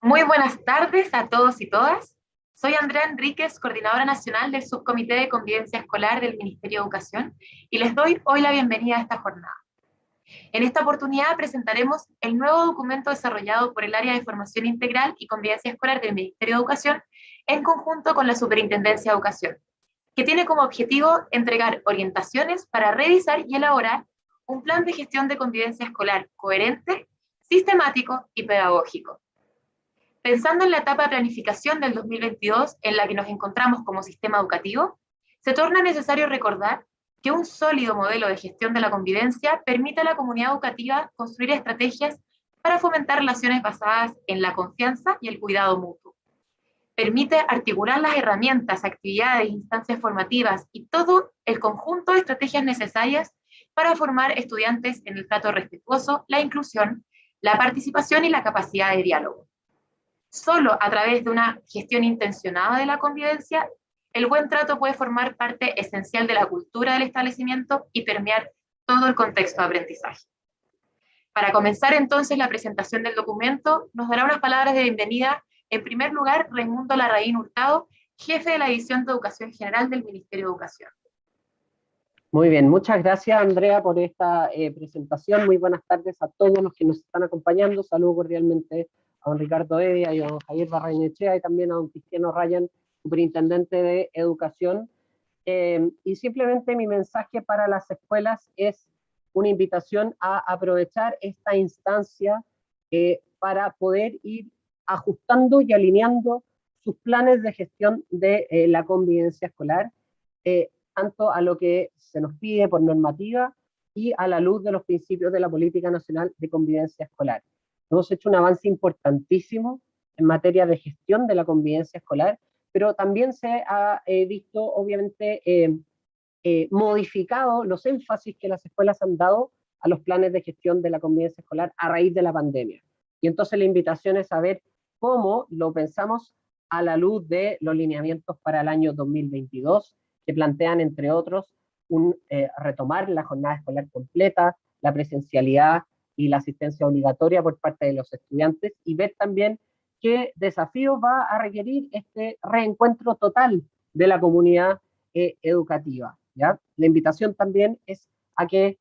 Muy buenas tardes a todos y todas. Soy Andrea Enríquez, coordinadora nacional del Subcomité de Convivencia Escolar del Ministerio de Educación, y les doy hoy la bienvenida a esta jornada. En esta oportunidad presentaremos el nuevo documento desarrollado por el Área de Formación Integral y Convivencia Escolar del Ministerio de Educación en conjunto con la Superintendencia de Educación, que tiene como objetivo entregar orientaciones para revisar y elaborar un plan de gestión de convivencia escolar coherente, sistemático y pedagógico. Pensando en la etapa de planificación del 2022 en la que nos encontramos como sistema educativo, se torna necesario recordar que un sólido modelo de gestión de la convivencia permite a la comunidad educativa construir estrategias para fomentar relaciones basadas en la confianza y el cuidado mutuo. Permite articular las herramientas, actividades, instancias formativas y todo el conjunto de estrategias necesarias para formar estudiantes en el trato respetuoso, la inclusión, la participación y la capacidad de diálogo. Solo a través de una gestión intencionada de la convivencia, el buen trato puede formar parte esencial de la cultura del establecimiento y permear todo el contexto de aprendizaje. Para comenzar entonces la presentación del documento, nos dará unas palabras de bienvenida, en primer lugar, Raimundo Larraín Hurtado, jefe de la División de Educación General del Ministerio de Educación. Muy bien, muchas gracias Andrea por esta presentación. Muy buenas tardes a todos los que nos están acompañando. Saludo cordialmente a don Ricardo Evia y a don Javier Barrenechea y también a don Cristiano Ryan, superintendente de Educación. Y simplemente mi mensaje para las escuelas es una invitación a aprovechar esta instancia para poder ir ajustando y alineando sus planes de gestión de la convivencia escolar, tanto a lo que se nos pide por normativa y a la luz de los principios de la Política Nacional de Convivencia Escolar. Hemos hecho un avance importantísimo en materia de gestión de la convivencia escolar, pero también se ha visto, obviamente, modificado los énfasis que las escuelas han dado a los planes de gestión de la convivencia escolar a raíz de la pandemia. Y entonces la invitación es a ver cómo lo pensamos a la luz de los lineamientos para el año 2022, que plantean, entre otros, retomar la jornada escolar completa, la presencialidad y la asistencia obligatoria por parte de los estudiantes, y ver también qué desafíos va a requerir este reencuentro total de la comunidad educativa, ¿ya? La invitación también es a que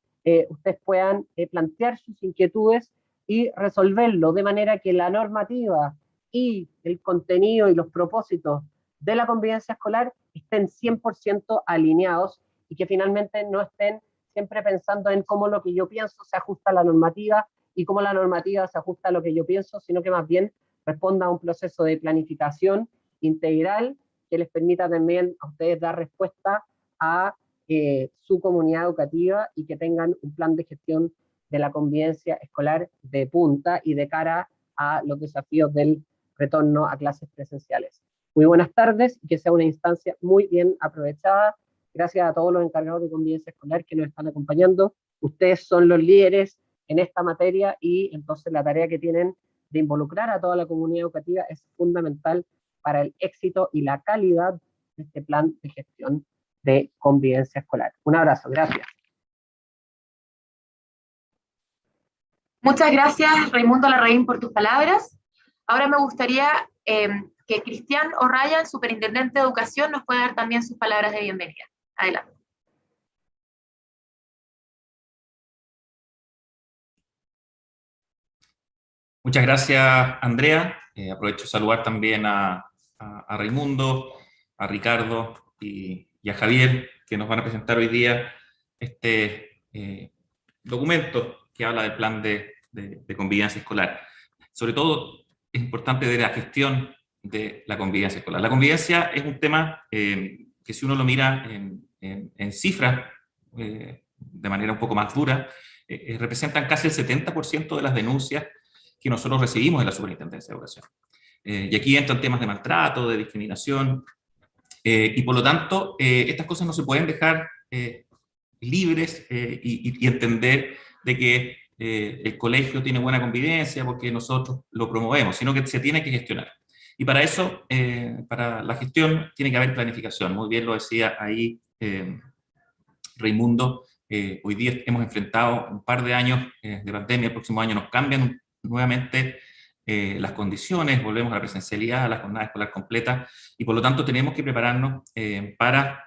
ustedes puedan plantear sus inquietudes y resolverlo de manera que la normativa y el contenido y los propósitos de la convivencia escolar estén 100% alineados y que finalmente no estén siempre pensando en cómo lo que yo pienso se ajusta a la normativa y cómo la normativa se ajusta a lo que yo pienso, sino que más bien responda a un proceso de planificación integral que les permita también a ustedes dar respuesta a su comunidad educativa y que tengan un plan de gestión de la convivencia escolar de punta y de cara a los desafíos del retorno a clases presenciales. Muy buenas tardes y que sea una instancia muy bien aprovechada. Gracias a todos los encargados de convivencia escolar que nos están acompañando. Ustedes son los líderes en esta materia y entonces la tarea que tienen de involucrar a toda la comunidad educativa es fundamental para el éxito y la calidad de este plan de gestión de convivencia escolar. Un abrazo, gracias. Muchas gracias, Raimundo Larraín, por tus palabras. Ahora me gustaría que Cristian O'Ryan, superintendente de Educación, nos pueda dar también sus palabras de bienvenida. Adelante. Muchas gracias, Andrea. Aprovecho de saludar también a Raimundo, a Ricardo y a Javier, que nos van a presentar hoy día este documento que habla del plan de convivencia escolar. Sobre todo, es importante ver la gestión de la convivencia escolar. La convivencia es un tema que si uno lo mira en cifras, de manera un poco más dura, representan casi el 70% de las denuncias que nosotros recibimos en la Superintendencia de Educación. Y aquí entran temas de maltrato, de discriminación, y por lo tanto, estas cosas no se pueden dejar libres y entender de que el colegio tiene buena convivencia porque nosotros lo promovemos, sino que se tiene que gestionar. Y para eso, para la gestión, tiene que haber planificación. Muy bien lo decía ahí Raimundo. Hoy día hemos enfrentado un par de años de pandemia, el próximo año nos cambian nuevamente las condiciones, volvemos a la presencialidad, a la jornada escolar completa, y por lo tanto tenemos que prepararnos para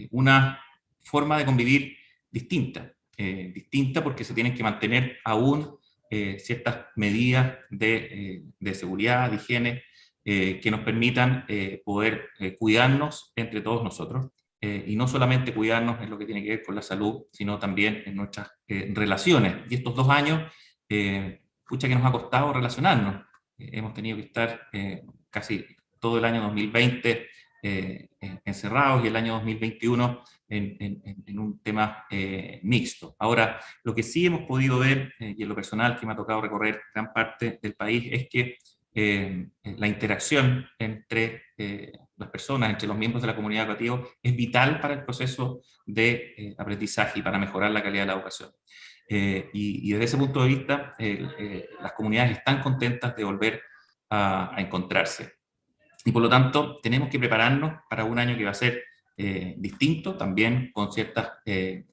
una forma de convivir distinta. Distinta porque se tienen que mantener aún ciertas medidas de seguridad, de higiene, que nos permitan poder cuidarnos entre todos nosotros, y no solamente cuidarnos en lo que tiene que ver con la salud, sino también en nuestras relaciones. Y estos 2 años, pucha que nos ha costado relacionarnos. Hemos tenido que estar casi todo el año 2020 encerrados, y el año 2021 en un tema mixto. Ahora, lo que sí hemos podido ver, y en lo personal que me ha tocado recorrer gran parte del país, es que la interacción entre las personas, entre los miembros de la comunidad educativa, es vital para el proceso de aprendizaje y para mejorar la calidad de la educación. Y desde ese punto de vista, las comunidades están contentas de volver a encontrarse. Y por lo tanto, tenemos que prepararnos para un año que va a ser distinto, también con ciertas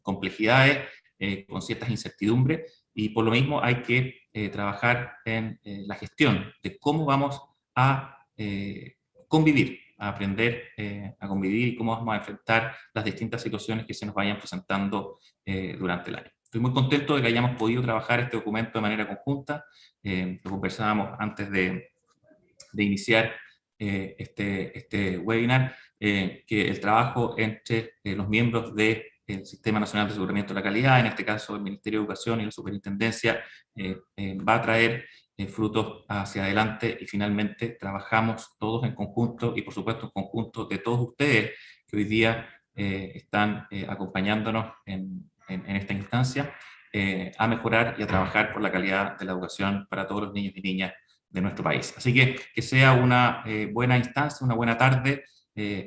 complejidades, con ciertas incertidumbres, y por lo mismo hay que trabajar en la gestión de cómo vamos a convivir, a aprender a convivir, y cómo vamos a enfrentar las distintas situaciones que se nos vayan presentando durante el año. Estoy muy contento de que hayamos podido trabajar este documento de manera conjunta. Lo conversábamos antes de iniciar este webinar, que el trabajo entre los miembros del Sistema Nacional de Aseguramiento de la Calidad, en este caso el Ministerio de Educación y la Superintendencia, va a traer frutos hacia adelante, y finalmente trabajamos todos en conjunto, y por supuesto en conjunto de todos ustedes que hoy día están acompañándonos en esta instancia, a mejorar y a trabajar por la calidad de la educación para todos los niños y niñas de nuestro país. Así que sea una buena instancia, una buena tarde,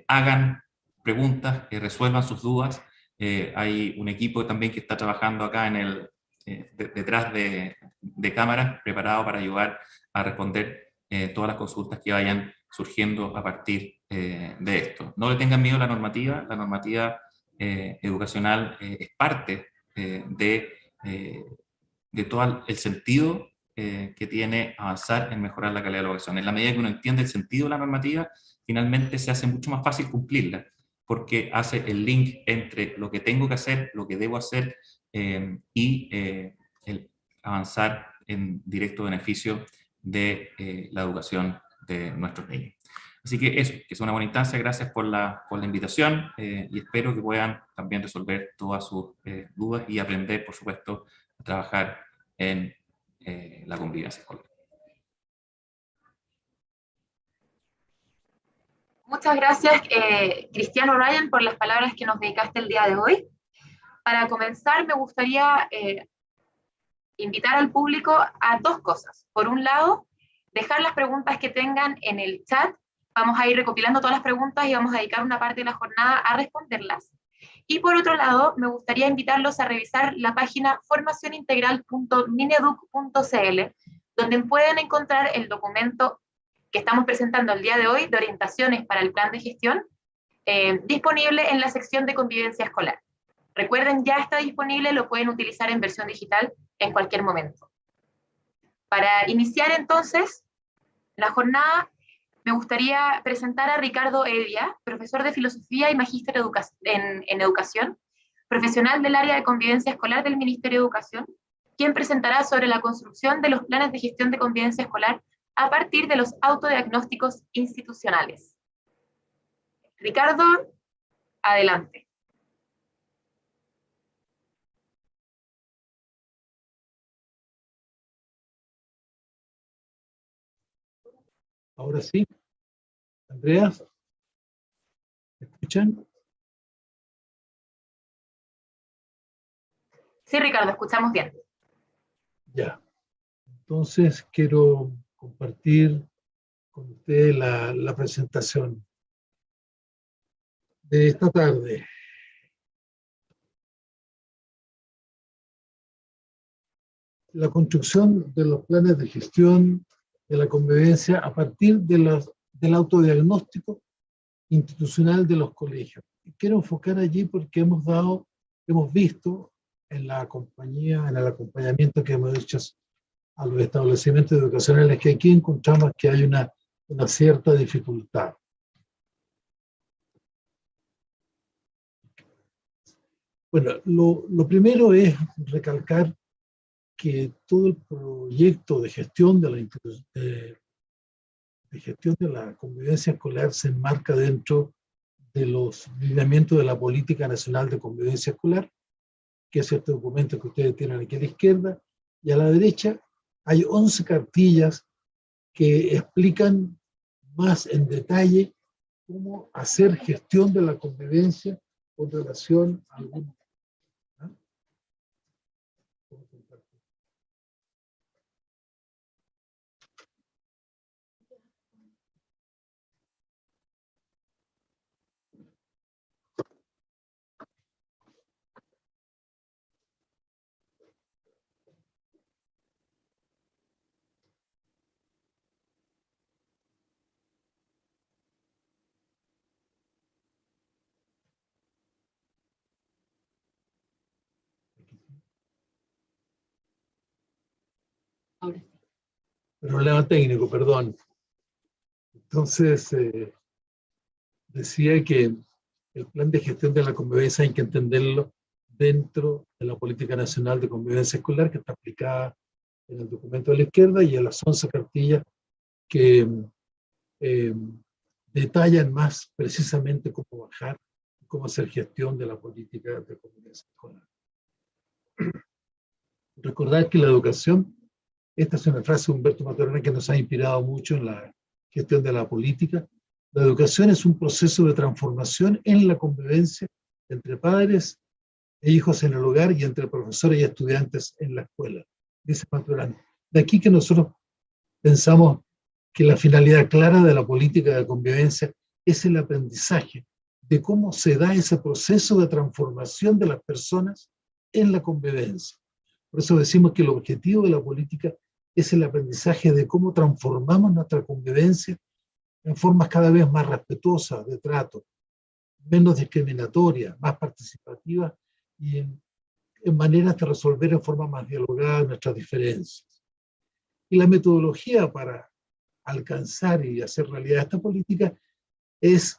hagan preguntas, resuelvan sus dudas. Hay un equipo también que está trabajando acá detrás de cámaras, preparado para ayudar a responder todas las consultas que vayan surgiendo a partir de esto. No le tengan miedo a la normativa educacional es parte de todo el sentido que tiene avanzar en mejorar la calidad de la educación. En la medida que uno entiende el sentido de la normativa, finalmente se hace mucho más fácil cumplirla, porque hace el link entre lo que tengo que hacer, lo que debo hacer, y el avanzar en directo beneficio de la educación de nuestros niños. Así que eso, que es una buena instancia. Gracias por la invitación, y espero que puedan también resolver todas sus dudas y aprender, por supuesto, a trabajar en la convivencia escolar. Muchas gracias, Cristiano Ryan, por las palabras que nos dedicaste el día de hoy. Para comenzar, me gustaría invitar al público a 2 cosas. Por un lado, dejar las preguntas que tengan en el chat. Vamos a ir recopilando todas las preguntas y vamos a dedicar una parte de la jornada a responderlas. Y por otro lado, me gustaría invitarlos a revisar la página formacionintegral.mineduc.cl, donde pueden encontrar el documento que estamos presentando el día de hoy de orientaciones para el plan de gestión, disponible en la sección de convivencia escolar. Recuerden, ya está disponible, lo pueden utilizar en versión digital en cualquier momento. Para iniciar entonces la jornada, me gustaría presentar a Ricardo Evia, profesor de Filosofía y Magíster en Educación, profesional del área de convivencia escolar del Ministerio de Educación, quien presentará sobre la construcción de los planes de gestión de convivencia escolar a partir de los autodiagnósticos institucionales. Ricardo, adelante. Ahora sí. Andrea, ¿me escuchan? Sí, Ricardo, escuchamos bien. Ya. Entonces quiero compartir con ustedes la presentación de esta tarde. La construcción de los planes de gestión de la convivencia a partir del autodiagnóstico institucional de los colegios. Y quiero enfocar allí porque hemos visto en la compañía, en el acompañamiento que hemos hecho a los establecimientos educacionales, que aquí encontramos que hay una cierta dificultad. Bueno, lo primero es recalcar que todo el proyecto de gestión de gestión de la convivencia escolar se enmarca dentro de los lineamientos de la Política Nacional de Convivencia Escolar, que es este documento que ustedes tienen aquí a la izquierda, y a la derecha hay 11 cartillas que explican más en detalle cómo hacer gestión de la convivencia con relación a algún... ¿Ah? Ahora sí. Problema técnico, perdón. Entonces, decía que el plan de gestión de la convivencia hay que entenderlo dentro de la Política Nacional de Convivencia Escolar, que está aplicada en el documento de la izquierda, y en las 11 cartillas que detallan más precisamente cómo bajar, cómo hacer gestión de la política de convivencia escolar. Recordar que la educación, esta es una frase de Humberto Maturana que nos ha inspirado mucho en la gestión de la política. La educación es un proceso de transformación en la convivencia entre padres e hijos en el hogar y entre profesores y estudiantes en la escuela, dice Maturana. De aquí que nosotros pensamos que la finalidad clara de la política de convivencia es el aprendizaje de cómo se da ese proceso de transformación de las personas en la convivencia. Por eso decimos que el objetivo de la política es el aprendizaje de cómo transformamos nuestra convivencia en formas cada vez más respetuosas de trato, menos discriminatorias, más participativas y en maneras de resolver en forma más dialogada nuestras diferencias. Y la metodología para alcanzar y hacer realidad esta política es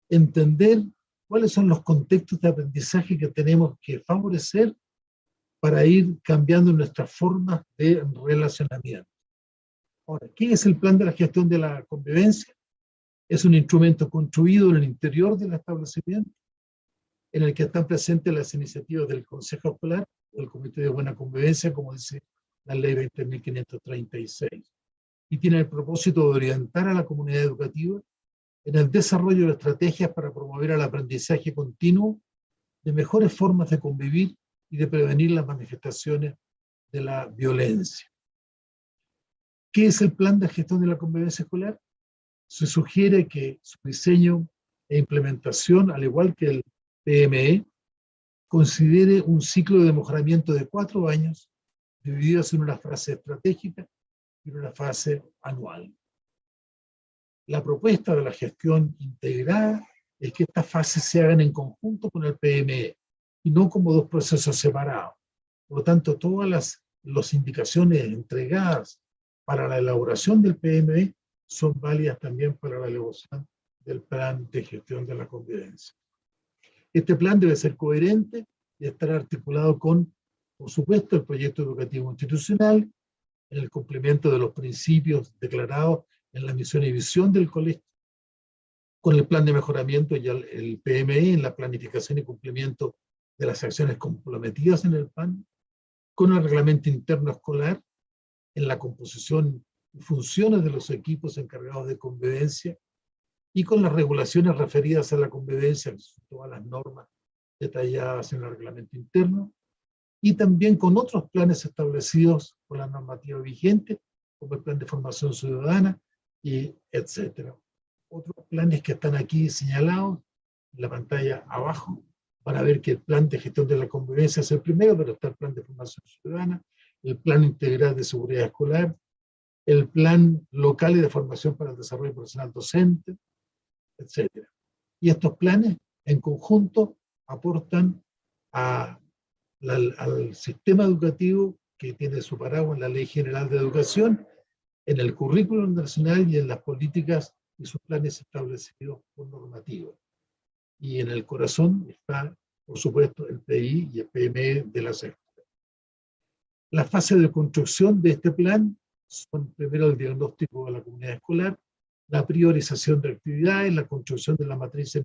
entender cuáles son los contextos de aprendizaje que tenemos que favorecer para ir cambiando nuestras formas de relacionamiento. Ahora, ¿qué es el plan de la gestión de la convivencia? Es un instrumento construido en el interior del establecimiento, en el que están presentes las iniciativas del Consejo Escolar, del Comité de Buena Convivencia, como dice la Ley 20.536, y tiene el propósito de orientar a la comunidad educativa en el desarrollo de estrategias para promover el aprendizaje continuo de mejores formas de convivir y de prevenir las manifestaciones de la violencia. ¿Qué es el plan de gestión de la convivencia escolar? Se sugiere que su diseño e implementación, al igual que el PME, considere un ciclo de mejoramiento de 4 años, divididos en una fase estratégica y en una fase anual. La propuesta de la gestión integrada es que estas fases se hagan en conjunto con el PME y no como dos procesos separados. Por lo tanto, todas las indicaciones entregadas para la elaboración del PME son válidas también para la elaboración del plan de gestión de la convivencia. Este plan debe ser coherente y estar articulado con, por supuesto, el proyecto educativo institucional, en el cumplimiento de los principios declarados en la misión y visión del colegio, con el plan de mejoramiento y el PME en la planificación y cumplimiento de las acciones comprometidas en el plan, con el reglamento interno escolar, en la composición y funciones de los equipos encargados de convivencia, y con las regulaciones referidas a la convivencia, todas las normas detalladas en el reglamento interno, y también con otros planes establecidos por la normativa vigente, como el plan de formación ciudadana, y etcétera. Otros planes que están aquí señalados en la pantalla abajo, para ver que el plan de gestión de la convivencia es el primero, pero está el plan de formación ciudadana, el plan integral de seguridad escolar, el plan local y de formación para el desarrollo profesional docente, etcétera. Y estos planes en conjunto aportan al sistema educativo que tiene su paraguas en la Ley General de Educación, en el currículum nacional y en las políticas y sus planes establecidos por normativa. Y en el corazón está, por supuesto, el PI y el PME de las escuelas. La fase de construcción de este plan son primero el diagnóstico de la comunidad escolar, la priorización de actividades, la construcción de la matriz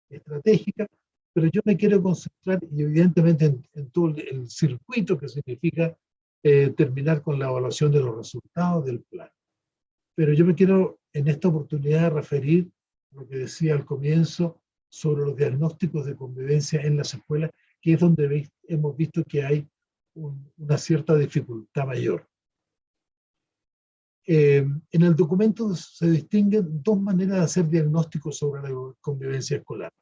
estratégica, pero yo me quiero concentrar y evidentemente en todo el circuito que significa terminar con la evaluación de los resultados del plan. Pero yo me quiero en esta oportunidad referir a lo que decía al comienzo sobre los diagnósticos de convivencia en las escuelas, que es donde hemos visto que hay una cierta dificultad mayor. En el documento se distinguen dos maneras de hacer diagnósticos sobre la convivencia escolar.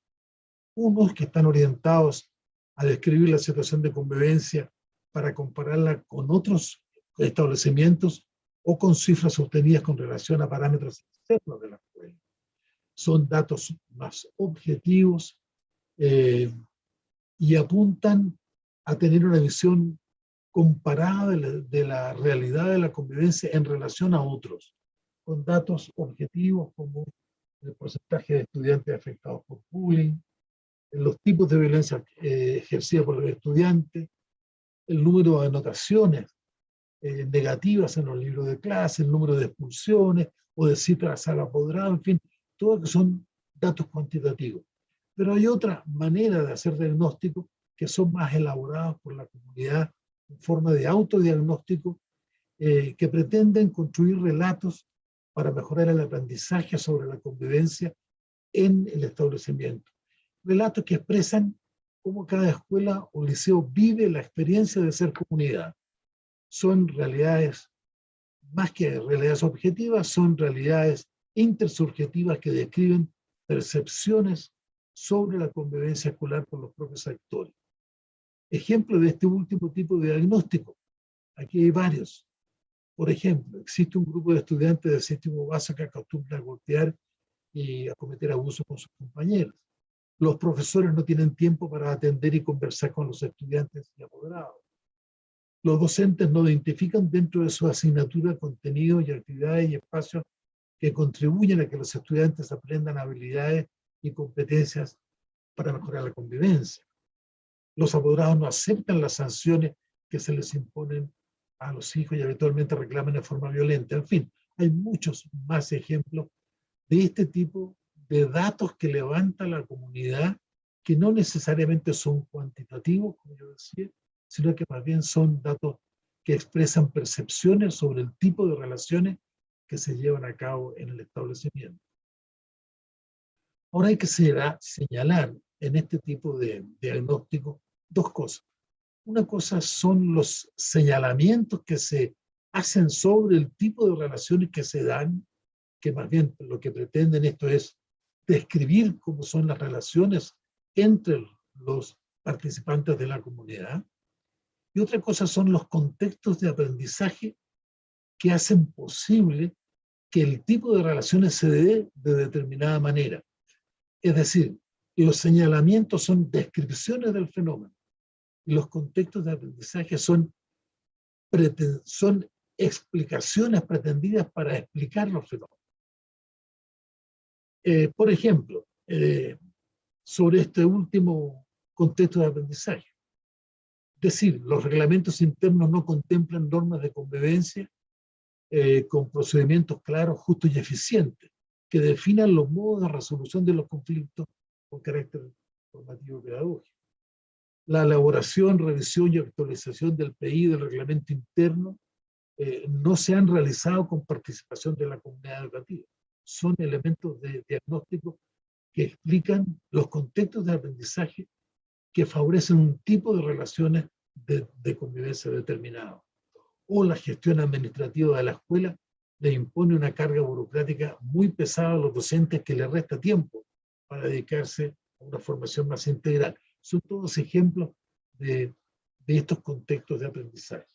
Unos que están orientados a describir la situación de convivencia para compararla con otros establecimientos o con cifras obtenidas con relación a parámetros externos de la escuela. Son datos más objetivos y apuntan a tener una visión comparada de la realidad de la convivencia en relación a otros, con datos objetivos como el porcentaje de estudiantes afectados por bullying, los tipos de violencia ejercida por los estudiantes, el número de anotaciones negativas en los libros de clase, el número de expulsiones o de citas a la apoderada, en fin, todo que son datos cuantitativos. Pero hay otra manera de hacer diagnóstico que son más elaborados por la comunidad en forma de autodiagnóstico que pretenden construir relatos para mejorar el aprendizaje sobre la convivencia en el establecimiento. Relatos que expresan cómo cada escuela o liceo vive la experiencia de ser comunidad. Son realidades, más que realidades objetivas, son realidades intersubjetivas que describen percepciones sobre la convivencia escolar por los propios actores. Ejemplo de este último tipo de diagnóstico, aquí hay varios. Por ejemplo, existe un grupo de estudiantes del séptimo básico que acostumbra a golpear y a cometer abusos con sus compañeros. Los profesores no tienen tiempo para atender y conversar con los estudiantes y apoderados. Los docentes no identifican dentro de su asignatura contenidos y actividades y espacios que contribuyen a que los estudiantes aprendan habilidades y competencias para mejorar la convivencia. Los apoderados no aceptan las sanciones que se les imponen a los hijos y habitualmente reclaman de forma violenta. En fin, hay muchos más ejemplos de este tipo de datos que levanta la comunidad, que no necesariamente son cuantitativos, como yo decía, sino que más bien son datos que expresan percepciones sobre el tipo de relaciones que se llevan a cabo en el establecimiento. Ahora hay que señalar en este tipo de diagnóstico dos cosas. Una cosa son los señalamientos que se hacen sobre el tipo de relaciones que se dan, que más bien lo que pretenden esto es describir cómo son las relaciones entre los participantes de la comunidad. Y otra cosa son los contextos de aprendizaje que hacen posible que el tipo de relaciones se dé de determinada manera. Es decir, los señalamientos son descripciones del fenómeno y los contextos de aprendizaje son explicaciones pretendidas para explicar los fenómenos. Por ejemplo, sobre este último contexto de aprendizaje. Es decir, los reglamentos internos no contemplan normas de convivencia con procedimientos claros, justos y eficientes, que definan los modos de resolución de los conflictos con carácter normativo pedagógico. La elaboración, revisión y actualización del PI del reglamento interno no se han realizado con participación de la comunidad educativa. Son elementos de diagnóstico que explican los contextos de aprendizaje que favorecen un tipo de relaciones de convivencia determinado. O la gestión administrativa de la escuela le impone una carga burocrática muy pesada a los docentes que les resta tiempo para dedicarse a una formación más integral. Son todos ejemplos de estos contextos de aprendizaje.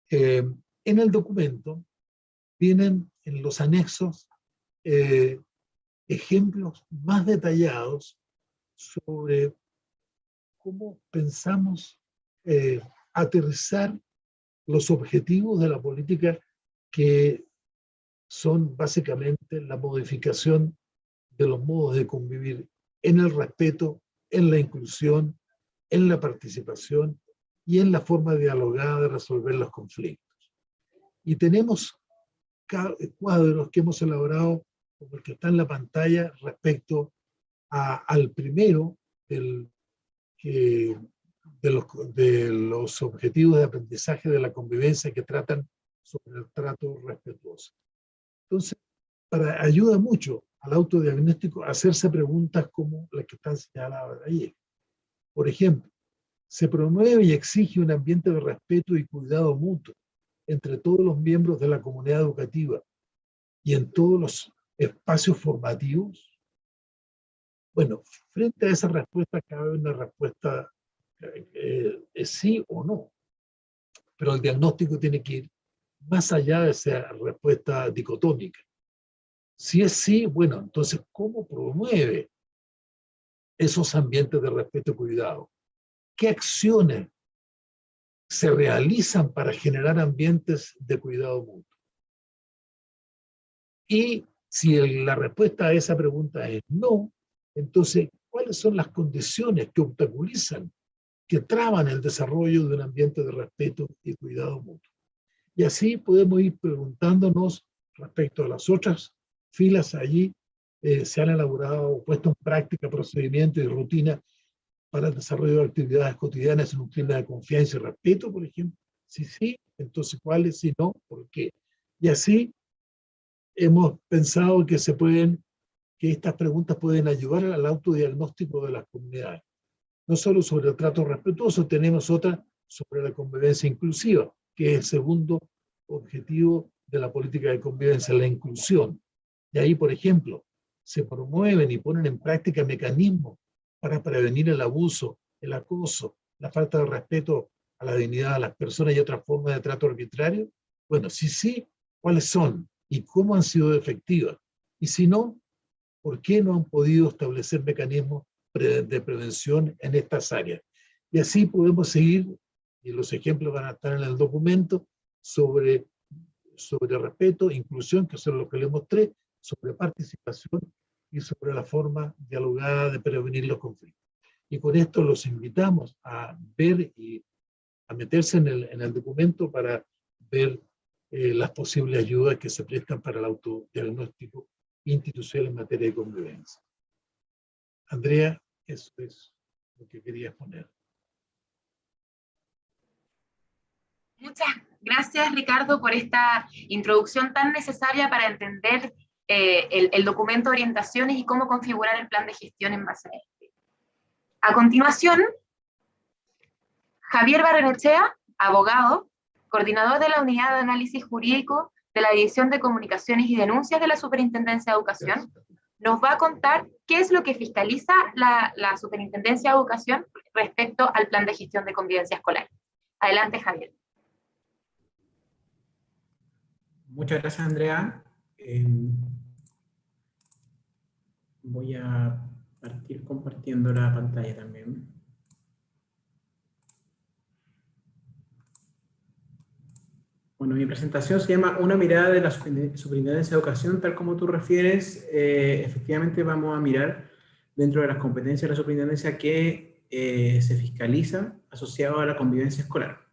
En el documento vienen en los anexos ejemplos más detallados sobre cómo pensamos aterrizar los objetivos de la política, que son básicamente la modificación de los modos de convivir en el respeto, en la inclusión, en la participación y en la forma dialogada de resolver los conflictos. Y tenemos cuadros que hemos elaborado, como el que está en la pantalla, respecto al primero de los objetivos de aprendizaje de la convivencia, que tratan sobre el trato respetuoso. Entonces, ayuda mucho al autodiagnóstico a hacerse preguntas como las que están señaladas ahí. Por ejemplo, se promueve y exige un ambiente de respeto y cuidado mutuo entre todos los miembros de la comunidad educativa y en todos los espacios formativos. Bueno, frente a esa respuesta cabe una respuesta sí o no, pero el diagnóstico tiene que ir más allá de esa respuesta dicotómica. Si es sí, bueno, entonces, ¿cómo promueve esos ambientes de respeto y cuidado? ¿Qué acciones se realizan para generar ambientes de cuidado mutuo? Y si la respuesta a esa pregunta es no, entonces, ¿cuáles son las condiciones que obstaculizan, que traban el desarrollo de un ambiente de respeto y cuidado mutuo? Y así podemos ir preguntándonos respecto a las otras filas. Allí se han elaborado, puesto en práctica procedimientos y rutinas para el desarrollo de actividades cotidianas en un clima de confianza y respeto, por ejemplo. Si sí, entonces ¿cuáles? Si no, ¿por qué? Y así hemos pensado que estas preguntas pueden ayudar al autodiagnóstico de las comunidades. No solo sobre el trato respetuoso, tenemos otra sobre la convivencia inclusiva, que es el segundo objetivo de la política de convivencia, la inclusión. Y ahí, por ejemplo, se promueven y ponen en práctica mecanismos para prevenir el abuso, el acoso, la falta de respeto a la dignidad de las personas y otras formas de trato arbitrario. Bueno, si sí, ¿cuáles son? ¿Y cómo han sido efectivas? Y si no, ¿por qué no han podido establecer mecanismos de prevención en estas áreas? Y así podemos seguir, y los ejemplos van a estar en el documento, sobre respeto, inclusión, que son los que les mostré, sobre participación y sobre la forma dialogada de prevenir los conflictos. Y con esto los invitamos a ver y a meterse en el documento para ver las posibles ayudas que se prestan para el autodiagnóstico institucional en materia de convivencia. Andrea, eso es lo que quería exponer. Muchas gracias, Ricardo, por esta introducción tan necesaria para entender el documento de orientaciones y cómo configurar el plan de gestión en base a este. A continuación, Javier Barrenechea, abogado, coordinador de la Unidad de Análisis Jurídico de la División de Comunicaciones y Denuncias de la Superintendencia de Educación, nos va a contar qué es lo que fiscaliza la Superintendencia de Educación respecto al plan de gestión de convivencia escolar. Adelante, Javier. Muchas gracias, Andrea. Voy a partir compartiendo la pantalla también. Bueno, mi presentación se llama Una mirada de la Superintendencia de Educación. Tal como tú refieres, efectivamente vamos a mirar dentro de las competencias de la superintendencia que se fiscaliza asociado a la convivencia escolar.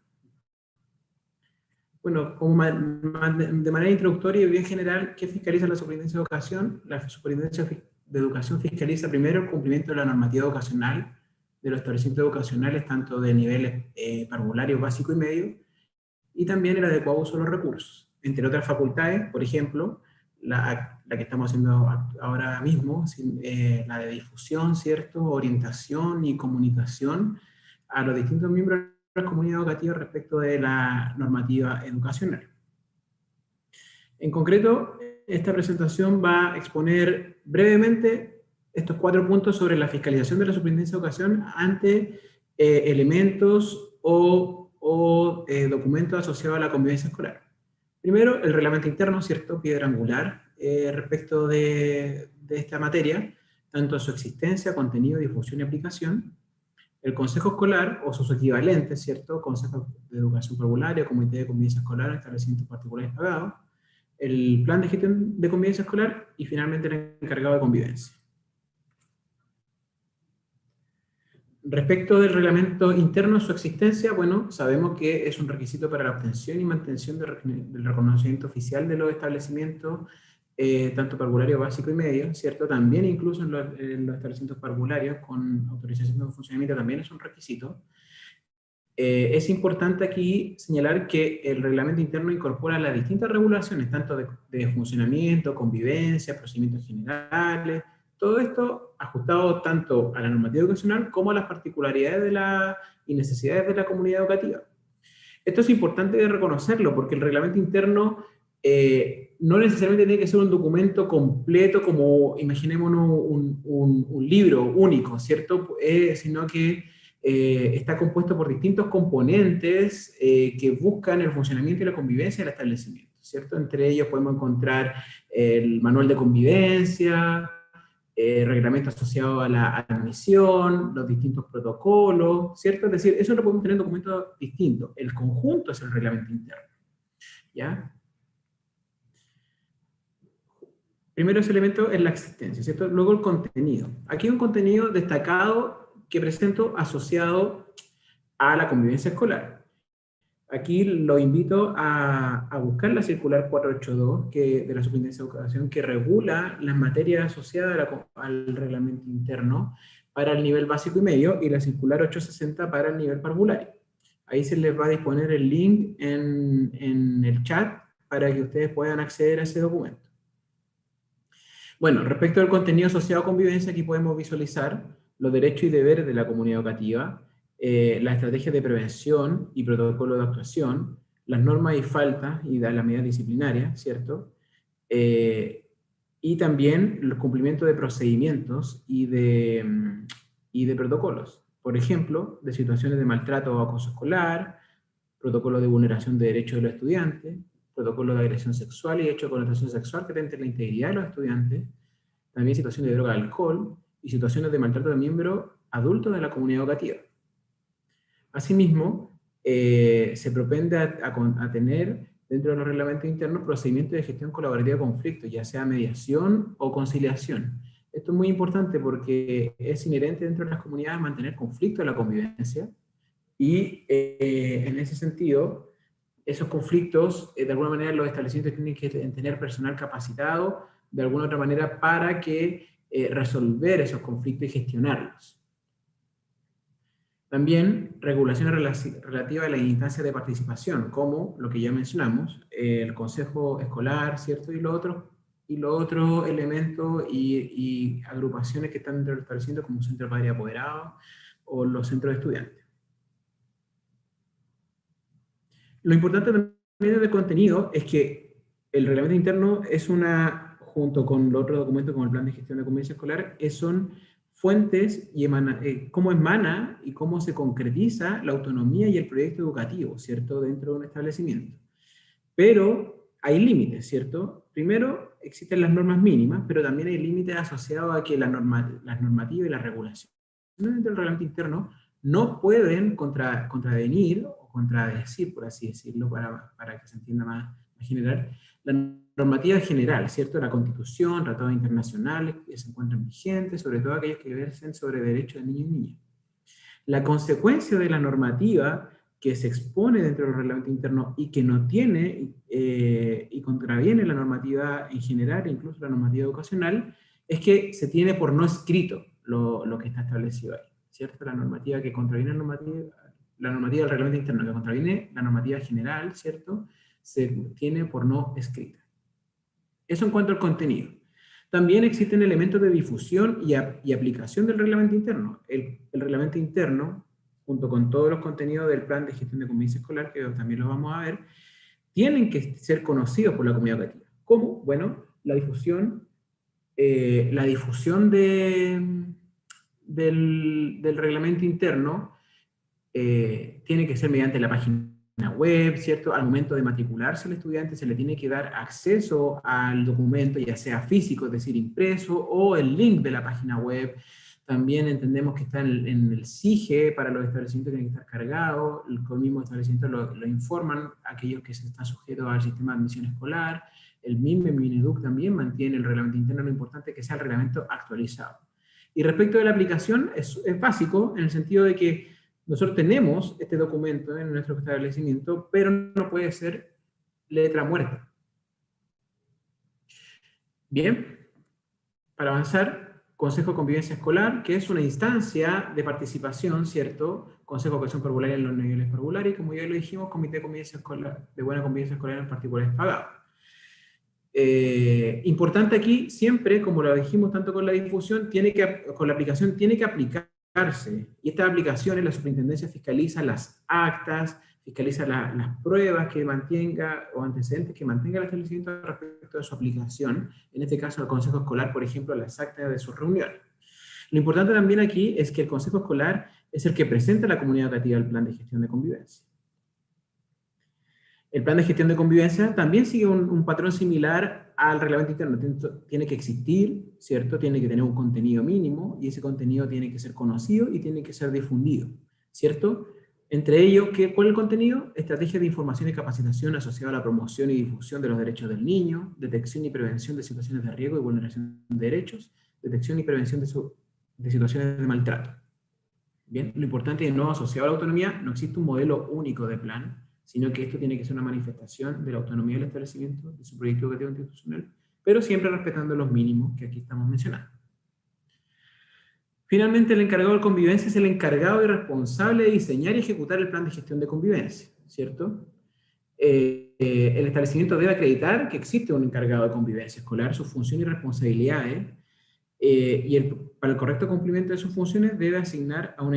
Bueno, como de manera introductoria y bien general, ¿qué fiscaliza la Superintendencia de Educación? La Superintendencia de Educación fiscaliza primero el cumplimiento de la normativa educacional de los establecimientos educacionales, tanto de niveles parvulario, básico y medio, y también el adecuado uso de los recursos. Entre otras facultades, por ejemplo, la que estamos haciendo ahora mismo, la de difusión, ¿cierto?, orientación y comunicación a los distintos miembros de la comunidad educativa respecto de la normativa educacional. En concreto, esta presentación va a exponer brevemente estos 4 puntos sobre la fiscalización de la Superintendencia de Educación ante elementos o documentos asociados a la convivencia escolar. Primero, el reglamento interno, ¿cierto?, piedra angular respecto de esta materia, tanto a su existencia, contenido, difusión y aplicación. el consejo escolar o sus equivalentes, ¿cierto? Consejo de educación parvularia, comité de convivencia escolar, establecimientos particulares pagados, el plan de gestión de convivencia escolar y finalmente el encargado de convivencia. Respecto del reglamento interno, su existencia, bueno, sabemos que es un requisito para la obtención y mantención del reconocimiento oficial de los establecimientos, tanto parvulario básico y medio, ¿cierto? También incluso en los establecimientos parvularios con autorización de funcionamiento también es un requisito. Es importante aquí señalar que el reglamento interno incorpora las distintas regulaciones, tanto de funcionamiento, convivencia, procedimientos generales, todo esto ajustado tanto a la normativa educacional como a las particularidades y necesidades de la comunidad educativa. Esto es importante de reconocerlo porque el reglamento interno no necesariamente tiene que ser un documento completo como, imaginémonos, un libro único, ¿cierto? Sino que está compuesto por distintos componentes que buscan el funcionamiento y la convivencia del establecimiento, ¿cierto? Entre ellos podemos encontrar el manual de convivencia, reglamento asociado a la admisión, los distintos protocolos, ¿cierto? Es decir, eso lo podemos tener en documentos distintos. El conjunto es el reglamento interno, ¿ya? Primero ese elemento es la existencia, ¿cierto? Luego el contenido. Aquí hay un contenido destacado que presento asociado a la convivencia escolar. Aquí lo invito a buscar la circular 482 de la Superintendencia de Educación que regula las materias asociadas al reglamento interno para el nivel básico y medio y la circular 860 para el nivel parvulario. Ahí se les va a disponer el link en el chat para que ustedes puedan acceder a ese documento. Bueno, respecto al contenido asociado a convivencia, aquí podemos visualizar los derechos y deberes de la comunidad educativa, las estrategias de prevención y protocolo de actuación, las normas y faltas y las medidas disciplinarias, ¿cierto? Y también el cumplimiento de procedimientos y de protocolos. Por ejemplo, de situaciones de maltrato o acoso escolar, protocolo de vulneración de derechos de los estudiantes, protocolo de agresión sexual y hecho de connotación sexual que atenten la integridad de los estudiantes, también situaciones de droga y alcohol, y situaciones de maltrato de miembros adultos de la comunidad educativa. Asimismo, se propende a tener dentro de los reglamentos internos procedimientos de gestión colaborativa de conflictos, ya sea mediación o conciliación. Esto es muy importante porque es inherente dentro de las comunidades mantener conflictos en la convivencia y en ese sentido, esos conflictos, de alguna manera los establecimientos tienen que tener personal capacitado de alguna otra manera para que resolver esos conflictos y gestionarlos. También regulaciones relativas a las instancias de participación, como lo que ya mencionamos, el consejo escolar, ¿cierto? Y los otros elementos y agrupaciones que están dentro del establecimiento, como centro de padres apoderados o los centros de estudiantes. Lo importante también del contenido es que el reglamento interno es junto con los otros documentos como el plan de gestión de convivencia escolar, son fuentes y cómo emana y cómo se concretiza la autonomía y el proyecto educativo, ¿cierto? Dentro de un establecimiento. Pero hay límites, ¿cierto? Primero, existen las normas mínimas, pero también hay límites asociados a que las normativas y las regulaciones dentro del reglamento interno no pueden contravenir o contradecir, por así decirlo, para que se entienda más general, la normativa general, ¿cierto? La Constitución, tratados internacionales que se encuentran vigentes, sobre todo aquellos que versen sobre derechos de niños y niñas. La consecuencia de la normativa que se expone dentro del reglamento interno y que no tiene y contraviene la normativa en general, incluso la normativa educacional, es que se tiene por no escrito lo que está establecido ahí, ¿cierto? La normativa que contraviene la normativa del reglamento interno que contraviene la normativa general, ¿cierto? Se tiene por no escrita. Eso en cuanto al contenido. También existen elementos de difusión y aplicación del reglamento interno. El reglamento interno, junto con todos los contenidos del plan de gestión de convivencia escolar, que también lo vamos a ver, tienen que ser conocidos por la comunidad educativa. ¿Cómo? Bueno, la difusión del reglamento interno tiene que ser mediante la página web, ¿cierto? Al momento de matricularse el estudiante se le tiene que dar acceso al documento, ya sea físico, es decir, impreso, o el link de la página web. También entendemos que está en el SIGE, para los establecimientos tiene que estar cargado, el mismo establecimiento lo informan aquellos que se están sujetos al sistema de admisión escolar, el MIME, Mineduc también mantiene el reglamento interno, lo importante es que sea el reglamento actualizado. Y respecto de la aplicación, es básico en el sentido de que nosotros tenemos este documento en nuestro establecimiento, pero no puede ser letra muerta. Bien, para avanzar, Consejo de Convivencia Escolar, que es una instancia de participación, ¿cierto? Consejo de Educación Parvularia en los niveles parvulares, y como ya lo dijimos, Comité de Convivencia Escolar, de Buena Convivencia Escolar en particulares pagados. Importante aquí, siempre, como lo dijimos tanto con la difusión, con la aplicación tiene que aplicarse, y estas aplicaciones la superintendencia fiscaliza las actas, fiscaliza las pruebas que mantenga, o antecedentes que mantenga el establecimiento respecto de su aplicación, en este caso el Consejo Escolar, por ejemplo, las actas de sus reuniones. Lo importante también aquí es que el Consejo Escolar es el que presenta a la comunidad educativa el plan de gestión de convivencia. El plan de gestión de convivencia también sigue un patrón similar al reglamento interno. Tiene que existir, ¿cierto? Tiene que tener un contenido mínimo, y ese contenido tiene que ser conocido y tiene que ser difundido, ¿cierto? Entre ellos, ¿cuál es el contenido? Estrategias de información y capacitación asociadas a la promoción y difusión de los derechos del niño, detección y prevención de situaciones de riesgo y vulneración de derechos, detección y prevención de situaciones de maltrato. Bien, lo importante es que no asociado a la autonomía, no existe un modelo único de plan, sino que esto tiene que ser una manifestación de la autonomía del establecimiento, de su proyecto educativo institucional, pero siempre respetando los mínimos que aquí estamos mencionando. Finalmente, el encargado de convivencia es el encargado y responsable de diseñar y ejecutar el plan de gestión de convivencia, ¿cierto? El establecimiento debe acreditar que existe un encargado de convivencia escolar, sus funciones y responsabilidades, para el correcto cumplimiento de sus funciones debe asignar a al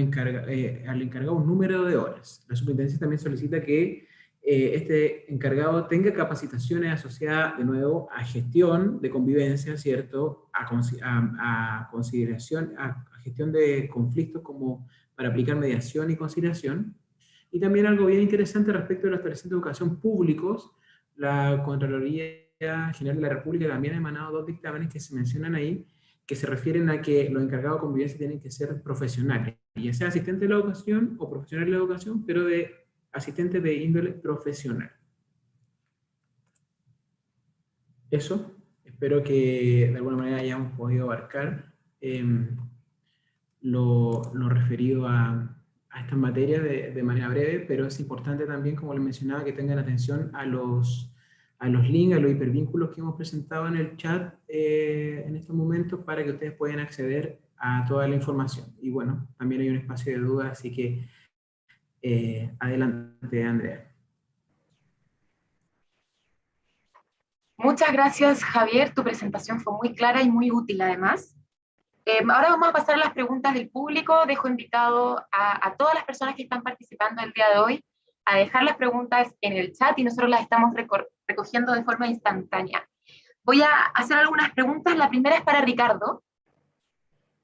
encargado un número de horas. La superintendencia también solicita que este encargado tenga capacitaciones asociadas, de nuevo, a gestión de convivencia, ¿cierto? A gestión de conflictos, como para aplicar mediación y conciliación. Y también algo bien interesante respecto de los establecimientos de educación públicos, la Contraloría General de la República también ha emanado 2 dictámenes que se mencionan ahí, que se refieren a que los encargados de convivencia tienen que ser profesionales, ya sea asistente de la educación o profesional de la educación, pero de asistente de índole profesional. Eso, espero que de alguna manera hayamos podido abarcar lo referido a estas materias de manera breve, pero es importante también, como les mencionaba, que tengan atención a los links, a los hipervínculos que hemos presentado en el chat en estos momentos, para que ustedes puedan acceder a toda la información. Y bueno, también hay un espacio de dudas, así que adelante, Andrea. Muchas gracias, Javier. Tu presentación fue muy clara y muy útil, además. Ahora vamos a pasar a las preguntas del público. Dejo invitado a todas las personas que están participando el día de hoy a dejar las preguntas en el chat, y nosotros las estamos recogiendo de forma instantánea. Voy a hacer algunas preguntas. La primera es para Ricardo.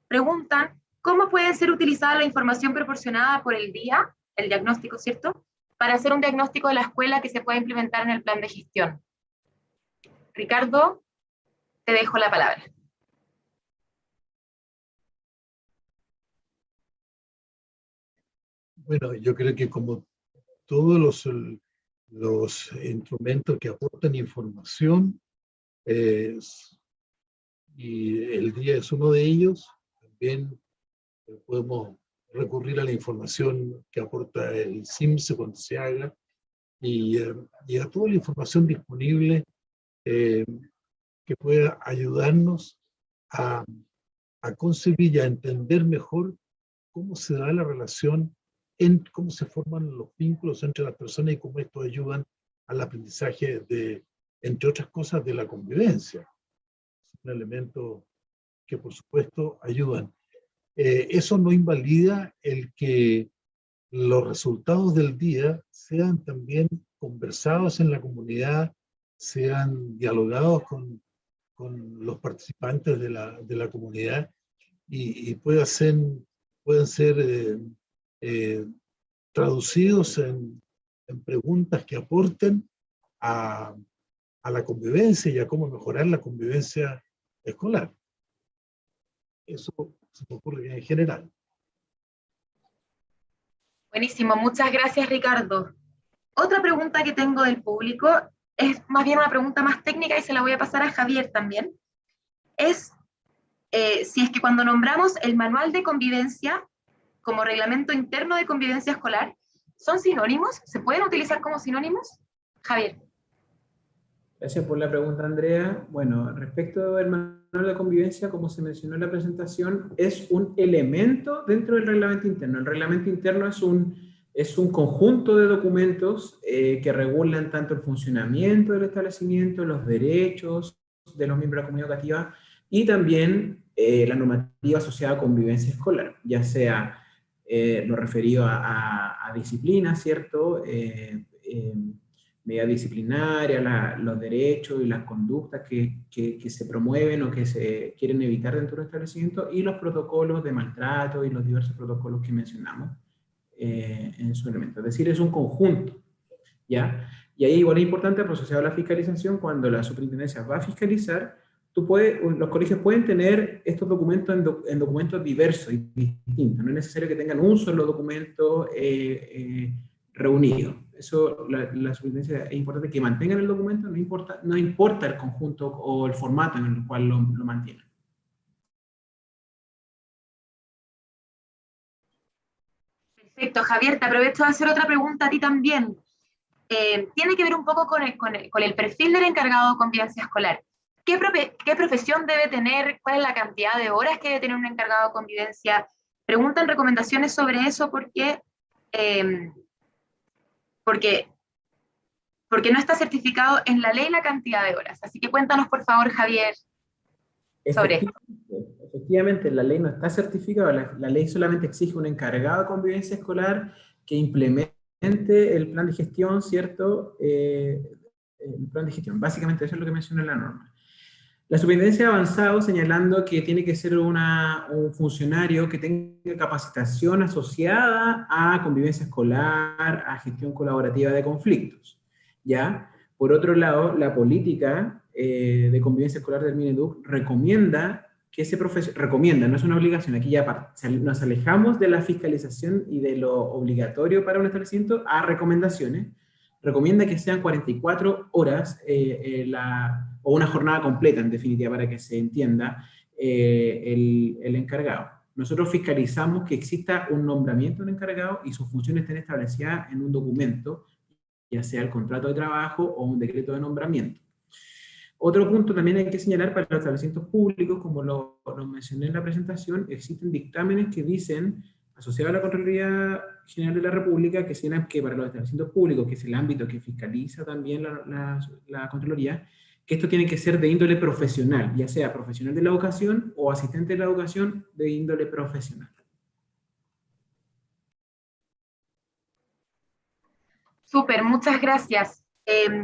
Preguntan, ¿cómo puede ser utilizada la información proporcionada por el DIA, el diagnóstico, ¿cierto?, para hacer un diagnóstico de la escuela que se pueda implementar en el plan de gestión? Ricardo, te dejo la palabra. Bueno, yo creo que como todos los instrumentos que aportan información, y el DIA es uno de ellos, también podemos recurrir a la información que aporta el CIMSE cuando se haga, y a toda la información disponible que pueda ayudarnos a concebir y a entender mejor cómo se da la relación, cómo se forman los vínculos entre las personas y cómo esto ayudan al aprendizaje de, entre otras cosas, de la convivencia. Es un elemento que por supuesto ayudan. Eso no invalida el que los resultados del día sean también conversados en la comunidad, sean dialogados con los participantes de la comunidad, y puedan ser traducidos en preguntas que aporten a la convivencia y a cómo mejorar la convivencia escolar. Eso se me ocurre en general. Buenísimo, muchas gracias, Ricardo. Otra pregunta que tengo del público es más bien una pregunta más técnica y se la voy a pasar a Javier también. Es si es que cuando nombramos el manual de convivencia como reglamento interno de convivencia escolar, ¿son sinónimos? ¿Se pueden utilizar como sinónimos? Javier. Gracias por la pregunta, Andrea. Bueno, respecto del manual de convivencia, como se mencionó en la presentación, es un elemento dentro del reglamento interno. El reglamento interno es un conjunto de documentos que regulan tanto el funcionamiento del establecimiento, los derechos de los miembros de la comunidad educativa y también la normativa asociada a convivencia escolar, ya sea lo referido a disciplina, ¿cierto? Medidas disciplinarias, los derechos y las conductas que se promueven o que se quieren evitar dentro del establecimiento, y los protocolos de maltrato y los diversos protocolos que mencionamos en su elemento. Es decir, es un conjunto, ¿ya? Y ahí igual es importante, asociado a la fiscalización, cuando la superintendencia va a fiscalizar, los colegios pueden tener estos documentos en documentos diversos y distintos. No es necesario que tengan un solo documento reunido. Eso, la superintendencia es importante que mantengan el documento, no importa el conjunto o el formato en el cual lo mantienen. Perfecto, Javier, te aprovecho de hacer otra pregunta a ti también. Tiene que ver un poco con el perfil del encargado de convivencia escolar. ¿Qué profesión debe tener? ¿Cuál es la cantidad de horas que debe tener un encargado de convivencia? Preguntan recomendaciones sobre eso porque no está certificado en la ley la cantidad de horas. Así que cuéntanos, por favor, Javier, sobre esto. Efectivamente, la ley no está certificada, la ley solamente exige un encargado de convivencia escolar que implemente el plan de gestión, ¿cierto? El plan de gestión, básicamente eso es lo que menciona la norma. La superintendencia ha avanzado señalando que tiene que ser un funcionario que tenga capacitación asociada a convivencia escolar, a gestión colaborativa de conflictos, ¿ya? Por otro lado, la política de convivencia escolar del Mineduc recomienda que recomienda, no es una obligación, aquí ya nos alejamos de la fiscalización y de lo obligatorio para un establecimiento a recomendaciones. Recomienda que sean 44 horas o una jornada completa, en definitiva, para que se entienda el encargado. Nosotros fiscalizamos que exista un nombramiento de un encargado y sus funciones estén establecidas en un documento, ya sea el contrato de trabajo o un decreto de nombramiento. Otro punto también hay que señalar para los establecimientos públicos, como lo mencioné en la presentación, existen dictámenes que dicen, asociados a la Contraloría General de la República, que señalan que para los establecimientos públicos, que es el ámbito que fiscaliza también la Contraloría, que esto tiene que ser de índole profesional, ya sea profesional de la educación o asistente de la educación de índole profesional. Súper, muchas gracias.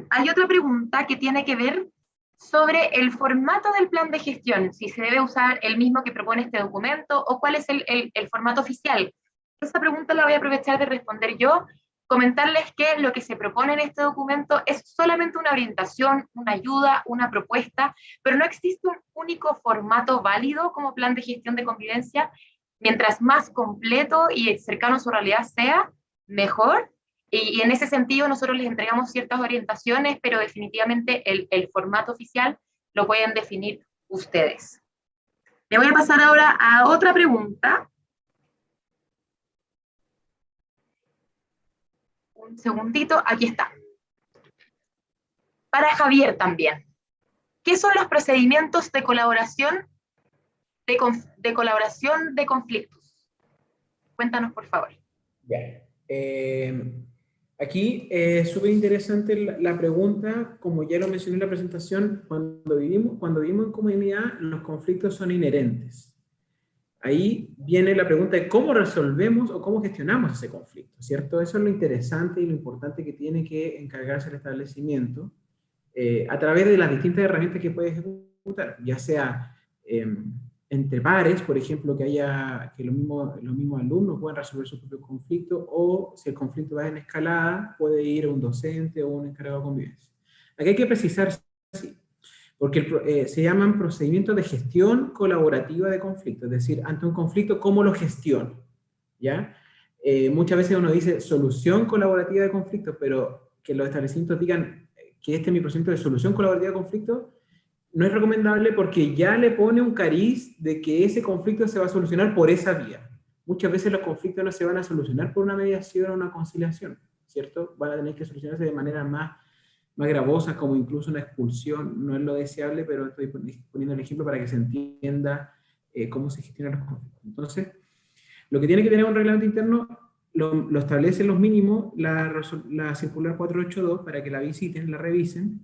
Hay otra pregunta que tiene que ver sobre el formato del plan de gestión, si se debe usar el mismo que propone este documento o cuál es el formato oficial. Esa pregunta la voy a aprovechar de responder yo, comentarles que lo que se propone en este documento es solamente una orientación, una ayuda, una propuesta, pero no existe un único formato válido como plan de gestión de convivencia. Mientras más completo y cercano a su realidad sea, mejor. Y en ese sentido nosotros les entregamos ciertas orientaciones, pero definitivamente el formato oficial lo pueden definir ustedes. Le voy a pasar ahora a otra pregunta. Un segundito, aquí está. Para Javier también. ¿Qué son los procedimientos de colaboración de conflictos? Cuéntanos, por favor. Bien. Aquí es súper interesante la pregunta, como ya lo mencioné en la presentación, cuando vivimos en comunidad, los conflictos son inherentes. Ahí viene la pregunta de cómo resolvemos o cómo gestionamos ese conflicto, ¿cierto? Eso es lo interesante y lo importante que tiene que encargarse el establecimiento a través de las distintas herramientas que puede ejecutar, ya sea entre pares, por ejemplo, que los mismos alumnos puedan resolver su propio conflicto, o si el conflicto va en escalada, puede ir a un docente o un encargado de convivencia. Aquí hay que precisar, sí, porque se llaman procedimientos de gestión colaborativa de conflictos, es decir, ante un conflicto, ¿cómo lo gestiono? ¿Ya? Muchas veces uno dice solución colaborativa de conflictos, pero que los establecimientos digan que este es mi procedimiento de solución colaborativa de conflictos, no es recomendable porque ya le pone un cariz de que ese conflicto se va a solucionar por esa vía. Muchas veces los conflictos no se van a solucionar por una mediación o una conciliación, ¿cierto? Van a tener que solucionarse de manera más gravosas, como incluso una expulsión. No es lo deseable, pero estoy poniendo el ejemplo para que se entienda cómo se gestionan los conflictos. Entonces, lo que tiene que tener un reglamento interno lo establece los mínimos la circular 482 para que la visiten, la revisen,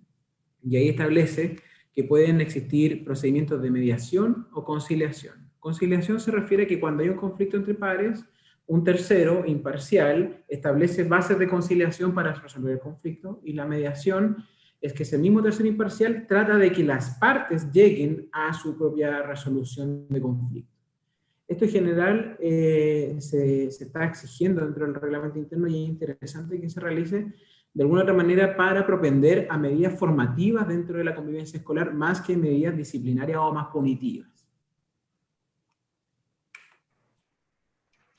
y ahí establece que pueden existir procedimientos de mediación o conciliación. Conciliación se refiere a que cuando hay un conflicto entre pares, un tercero imparcial establece bases de conciliación para resolver el conflicto, y la mediación es que ese mismo tercero imparcial trata de que las partes lleguen a su propia resolución de conflicto. Esto en general se está exigiendo dentro del reglamento interno, y es interesante que se realice de alguna otra manera para propender a medidas formativas dentro de la convivencia escolar, más que medidas disciplinarias o más punitivas.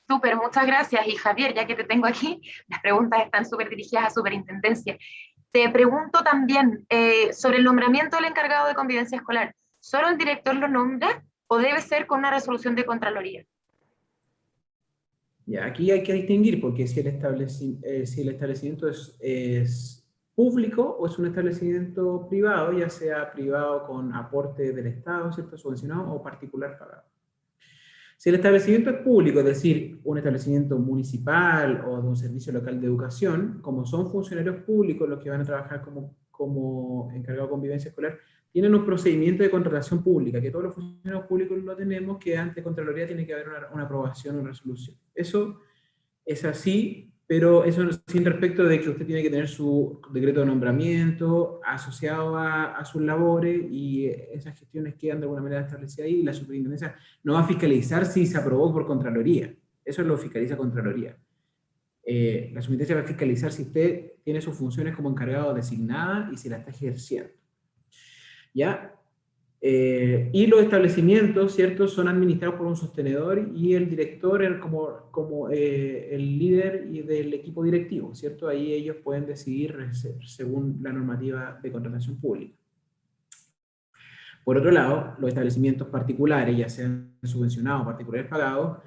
Súper, muchas gracias. Y Javier, ya que te tengo aquí, las preguntas están súper dirigidas a Superintendencia. Te pregunto también sobre el nombramiento del encargado de convivencia escolar. ¿Solo el director lo nombra o debe ser con una resolución de Contraloría? Ya, aquí hay que distinguir, porque si el establecimiento es público o es un establecimiento privado, ya sea privado con aporte del Estado, ¿cierto?, subvencionado, o particular pagado. Si el establecimiento es público, es decir, un establecimiento municipal o de un servicio local de educación, como son funcionarios públicos los que van a trabajar como encargados de convivencia escolar, tienen un procedimiento de contratación pública, que todos los funcionarios públicos lo tenemos, que ante Contraloría tiene que haber una aprobación o una resolución. Eso es así, pero eso sin respecto de que usted tiene que tener su decreto de nombramiento asociado a sus labores, y esas gestiones quedan de alguna manera establecidas ahí, y la superintendencia no va a fiscalizar si se aprobó por Contraloría. Eso lo fiscaliza Contraloría. La superintendencia va a fiscalizar si usted tiene sus funciones como encargado designada y si la está ejerciendo. ¿Ya? Y los establecimientos, ¿cierto?, son administrados por un sostenedor, y el director como el líder y del equipo directivo, ¿cierto? Ahí ellos pueden decidir según la normativa de contratación pública. Por otro lado, los establecimientos particulares, ya sean subvencionados o particulares pagados,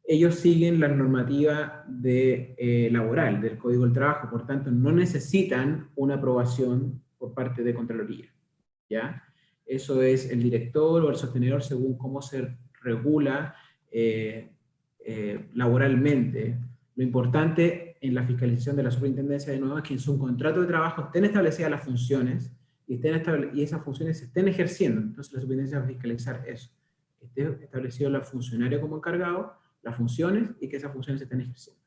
ellos siguen la normativa laboral del Código del Trabajo, por tanto no necesitan una aprobación por parte de Contraloría, ¿ya? Eso es el director o el sostenedor según cómo se regula laboralmente. Lo importante en la fiscalización de la superintendencia, de nuevo, es que en su contrato de trabajo estén establecidas las funciones y esas funciones se estén ejerciendo. Entonces la superintendencia va a fiscalizar eso, que esté establecido el funcionario como encargado, las funciones, y que esas funciones se estén ejerciendo.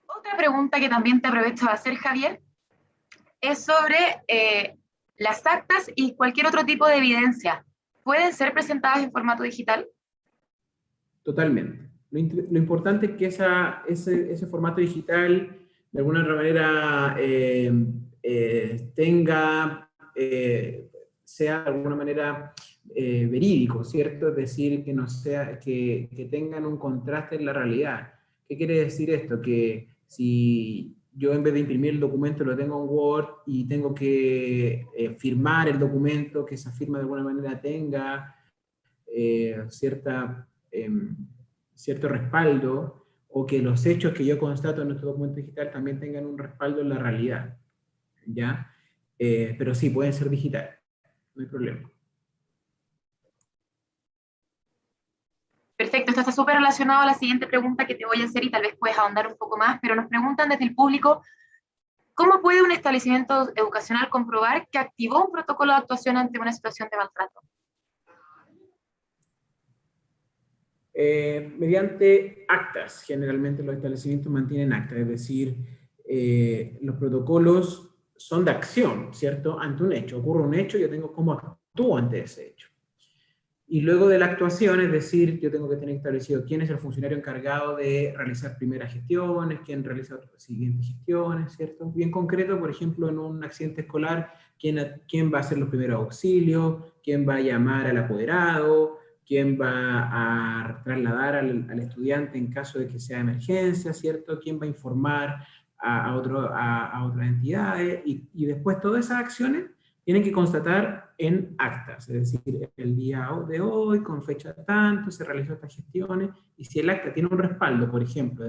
Otra pregunta que también te aprovecho de hacer, Javier, es sobre las actas y cualquier otro tipo de evidencia. ¿Pueden ser presentadas en formato digital? Totalmente. Lo importante es que ese formato digital, de alguna otra manera, sea de alguna manera verídico, ¿cierto? Es decir, que no sea, que tengan un contraste en la realidad. ¿Qué quiere decir esto? Que si yo, en vez de imprimir el documento, lo tengo en Word y tengo que firmar el documento, que esa firma de alguna manera tenga cierto respaldo, o que los hechos que yo constato en nuestro documento digital también tengan un respaldo en la realidad, ¿ya? Pero sí, pueden ser digital, no hay problema. Perfecto, esto está súper relacionado a la siguiente pregunta que te voy a hacer, y tal vez puedes ahondar un poco más, pero nos preguntan desde el público: ¿cómo puede un establecimiento educacional comprobar que activó un protocolo de actuación ante una situación de maltrato? Mediante actas. Generalmente los establecimientos mantienen actas, es decir, los protocolos son de acción, ¿cierto? Ante un hecho, ocurre un hecho, yo tengo cómo actúo ante ese hecho. Y luego de la actuación, es decir, yo tengo que tener establecido quién es el funcionario encargado de realizar primeras gestiones, quién realiza siguientes gestiones, ¿cierto? Bien concreto, por ejemplo, en un accidente escolar, quién va a hacer los primeros auxilios, quién va a llamar al apoderado, quién va a trasladar al estudiante en caso de que sea emergencia, ¿cierto? Quién va a informar a otras entidades, y después todas esas acciones tienen que constatar en actas, es decir, el día de hoy, con fecha tanto, se realizó estas gestiones, y si el acta tiene un respaldo, por ejemplo,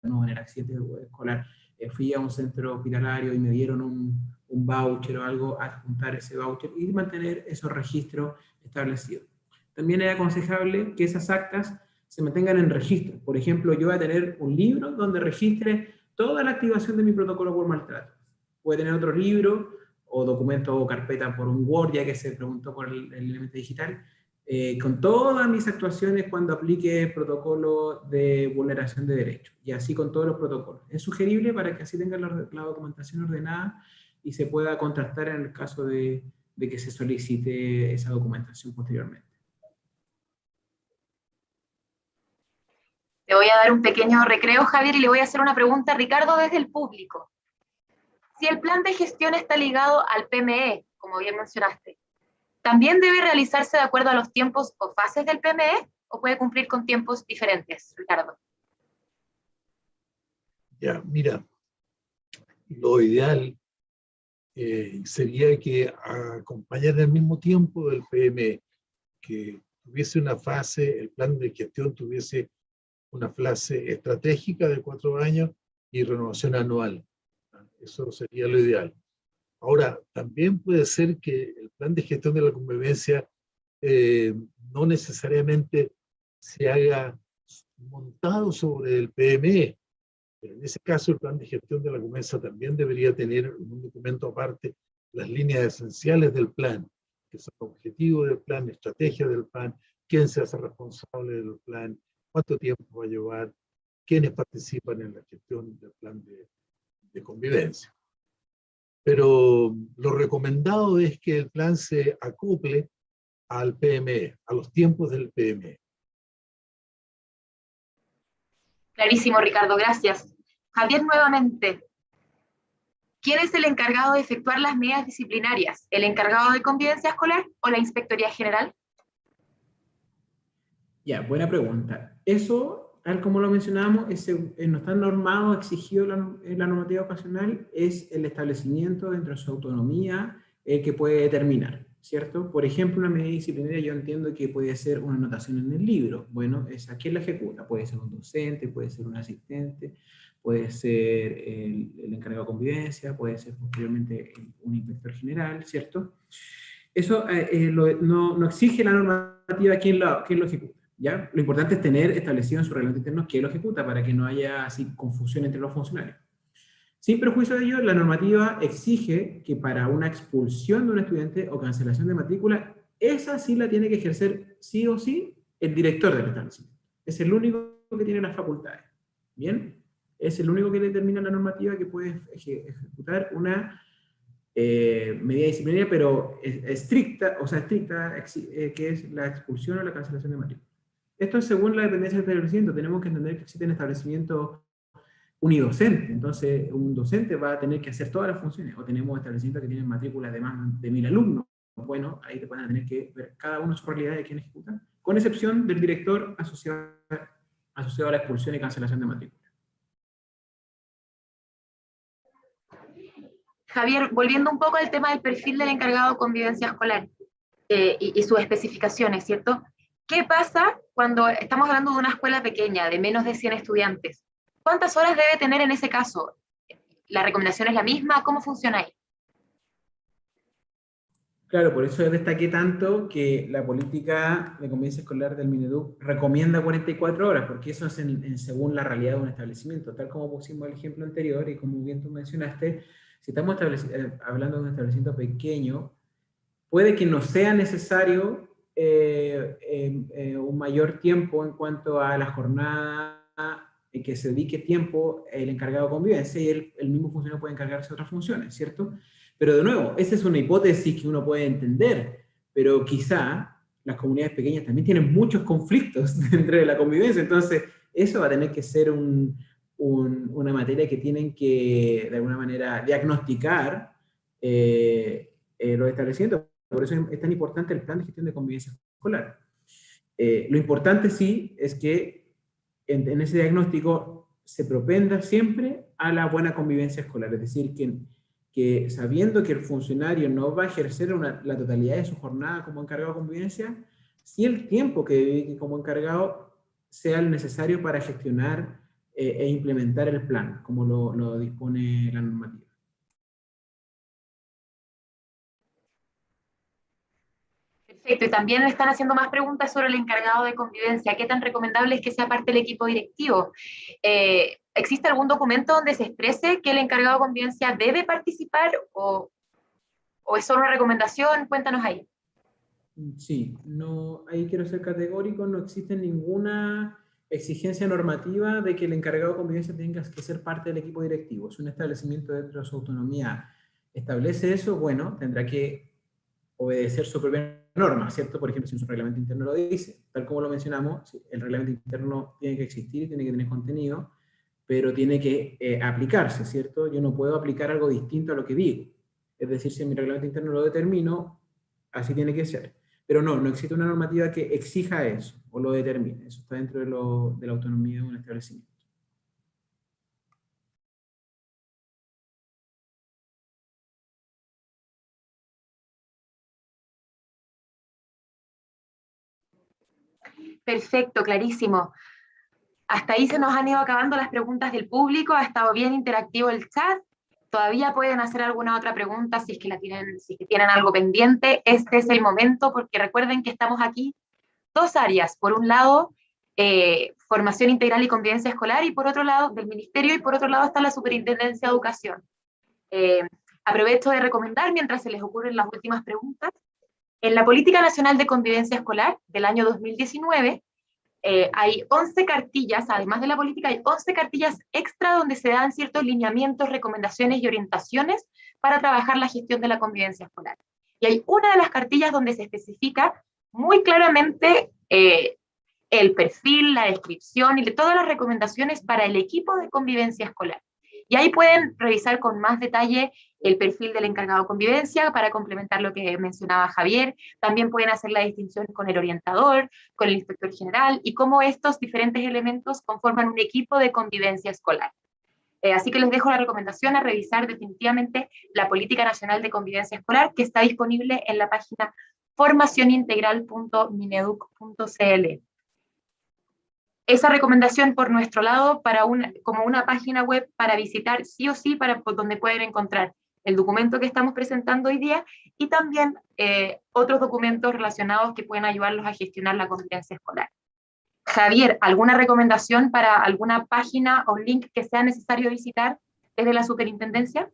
no, en el accidente escolar, fui a un centro hospitalario y me dieron un voucher o algo, adjuntar ese voucher y mantener esos registros establecidos. También es aconsejable que esas actas se mantengan en registro. Por ejemplo, yo voy a tener un libro donde registre toda la activación de mi protocolo por maltrato. Voy a tener otro libro o documento o carpeta por un Word, ya que se preguntó por el elemento digital, con todas mis actuaciones cuando aplique el protocolo de vulneración de derechos, y así con todos los protocolos. Es sugerible para que así tengan la documentación ordenada y se pueda contrastar en el caso de que se solicite esa documentación posteriormente. Te voy a dar un pequeño recreo, Javier, y le voy a hacer una pregunta a Ricardo desde el público. Si el plan de gestión está ligado al PME, como bien mencionaste, ¿también debe realizarse de acuerdo a los tiempos o fases del PME o puede cumplir con tiempos diferentes, Ricardo? Ya, mira, lo ideal sería que acompañara al mismo tiempo del PME, que tuviese una fase, el plan de gestión tuviese una fase estratégica de 4 años y renovación anual. Eso sería lo ideal. Ahora, también puede ser que el plan de gestión de la convivencia no necesariamente se haga montado sobre el PME, pero en ese caso el plan de gestión de la convivencia también debería tener un documento aparte, las líneas esenciales del plan, que son objetivos del plan, estrategia del plan, quién se hace responsable del plan, cuánto tiempo va a llevar, quiénes participan en la gestión del plan de convivencia. Pero lo recomendado es que el plan se acople al PME, a los tiempos del PME. Clarísimo, Ricardo, gracias. Javier, nuevamente, ¿quién es el encargado de efectuar las medidas disciplinarias? ¿El encargado de convivencia escolar o la Inspectoría General? Ya, buena pregunta. Eso, tal como lo mencionábamos, no está normado, exigido en la normativa ocasional, es el establecimiento dentro de su autonomía el que puede determinar, ¿cierto? Por ejemplo, una medida disciplinaria yo entiendo que puede ser una anotación en el libro. Bueno, ¿a quién la ejecuta? Puede ser un docente, puede ser un asistente, puede ser el encargado de convivencia, puede ser posteriormente un inspector general, ¿cierto? Eso no exige la normativa quién lo ejecuta. ¿Ya? Lo importante es tener establecido en su reglamento interno quién lo ejecuta para que no haya así confusión entre los funcionarios. Sin perjuicio de ello, la normativa exige que para una expulsión de un estudiante o cancelación de matrícula, esa sí la tiene que ejercer sí o sí el director del establecimiento. Es el único que tiene las facultades. ¿Bien? Es el único que determina la normativa que puede ejecutar una medida disciplinaria, pero estricta, que es la expulsión o la cancelación de matrícula. Esto es según la dependencia del establecimiento. Tenemos que entender que existen establecimientos unidocentes. Entonces, un docente va a tener que hacer todas las funciones. O tenemos establecimientos que tienen matrículas de más de 1000 alumnos. Bueno, ahí te van a tener que ver cada uno su realidad de quién ejecuta, con excepción del director asociado a la expulsión y cancelación de matrícula. Javier, volviendo un poco al tema del perfil del encargado de convivencia escolar y sus especificaciones, ¿cierto? ¿Qué pasa cuando estamos hablando de una escuela pequeña, de menos de 100 estudiantes? ¿Cuántas horas debe tener en ese caso? ¿La recomendación es la misma? ¿Cómo funciona ahí? Claro, por eso destaqué tanto que la política de convivencia escolar del Mineduc recomienda 44 horas, porque eso es según la realidad de un establecimiento. Tal como pusimos el ejemplo anterior y como bien tú mencionaste, si estamos hablando de un establecimiento pequeño, puede que no sea necesario un mayor tiempo en cuanto a la jornada, que se dedique tiempo el encargado de convivencia, y el mismo funcionario puede encargarse de otras funciones, ¿cierto? Pero de nuevo, esa es una hipótesis que uno puede entender, pero quizá las comunidades pequeñas también tienen muchos conflictos dentro de la convivencia, entonces eso va a tener que ser una materia que tienen que, de alguna manera, diagnosticar los establecimientos. Por eso es tan importante el plan de gestión de convivencia escolar. Lo importante sí es que en ese diagnóstico se propenda siempre a la buena convivencia escolar, es decir, que sabiendo que el funcionario no va a ejercer la totalidad de su jornada como encargado de convivencia, si el tiempo que dedique como encargado sea el necesario para gestionar e implementar el plan, como lo dispone la normativa. Perfecto, y también están haciendo más preguntas sobre el encargado de convivencia. ¿Qué tan recomendable es que sea parte del equipo directivo? ¿Existe algún documento donde se exprese que el encargado de convivencia debe participar o es solo una recomendación? Cuéntanos ahí. Sí, no, ahí quiero ser categórico, no existe ninguna exigencia normativa de que el encargado de convivencia tenga que ser parte del equipo directivo. Es un establecimiento dentro de su autonomía. Establece eso, bueno, tendrá que obedecer su propia norma, ¿cierto? Por ejemplo, si su reglamento interno lo dice, tal como lo mencionamos, el reglamento interno tiene que existir, tiene que tener contenido, pero tiene que aplicarse, ¿cierto? Yo no puedo aplicar algo distinto a lo que digo. Es decir, si en mi reglamento interno lo determino, así tiene que ser. Pero no existe una normativa que exija eso o lo determine. Eso está dentro de la autonomía de un establecimiento. Perfecto, clarísimo. Hasta ahí se nos han ido acabando las preguntas del público, ha estado bien interactivo el chat. Todavía pueden hacer alguna otra pregunta si es que tienen algo pendiente. Este es el momento, porque recuerden que estamos aquí dos áreas. Por un lado, formación integral y convivencia escolar, y por otro lado, del ministerio, y por otro lado está la Superintendencia de Educación. Aprovecho de recomendar, mientras se les ocurren las últimas preguntas, en la Política Nacional de Convivencia Escolar del año 2019, hay 11 cartillas, además de la política, hay 11 cartillas extra donde se dan ciertos lineamientos, recomendaciones y orientaciones para trabajar la gestión de la convivencia escolar. Y hay una de las cartillas donde se especifica muy claramente el perfil, la descripción y todas las recomendaciones para el equipo de convivencia escolar. Y ahí pueden revisar con más detalle el perfil del encargado de convivencia para complementar lo que mencionaba Javier. También pueden hacer la distinción con el orientador, con el inspector general y cómo estos diferentes elementos conforman un equipo de convivencia escolar. Así que les dejo la recomendación a revisar definitivamente la Política Nacional de Convivencia Escolar, que está disponible en la página formacionintegral.mineduc.cl. Esa recomendación por nuestro lado como una página web para visitar sí o sí, donde pueden encontrar el documento que estamos presentando hoy día y también otros documentos relacionados que pueden ayudarlos a gestionar la convivencia escolar. Javier, ¿alguna recomendación para alguna página o link que sea necesario visitar desde la superintendencia?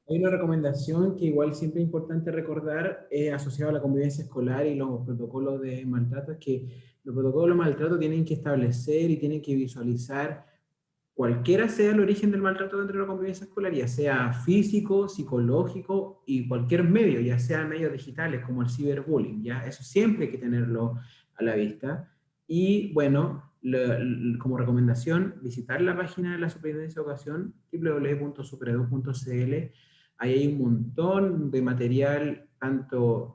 Hay una recomendación que igual siempre es importante recordar, asociada a la convivencia escolar y los protocolos de maltrato, es que los protocolos de maltrato tienen que establecer y tienen que visualizar cualquiera sea el origen del maltrato dentro de la convivencia escolar, ya sea físico, psicológico y cualquier medio, ya sea medios digitales como el ciberbullying, ¿ya? Eso siempre hay que tenerlo a la vista. Y bueno, como recomendación, visitar la página de la Superintendencia de Educación, www.superedu.cl. Ahí hay un montón de material, tanto